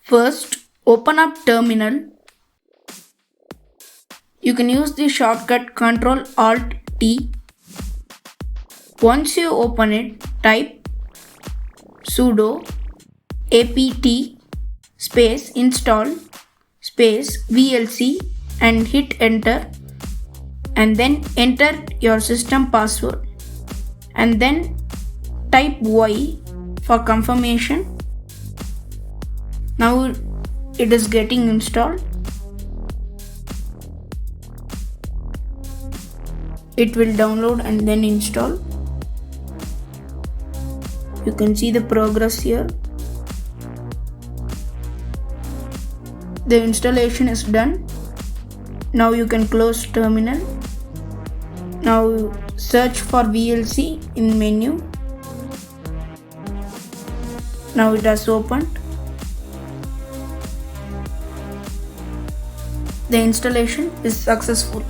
First, open up terminal. You can use the shortcut Ctrl Alt T. Once you open it, type sudo apt space install space VLC and hit enter, and then enter your system password and then type Y for confirmation. Now it is getting installed. It will download and then install. You can see the progress here. The installation is done. Now you can close terminal. Now search for VLC in menu. Now it has opened. The installation is successful.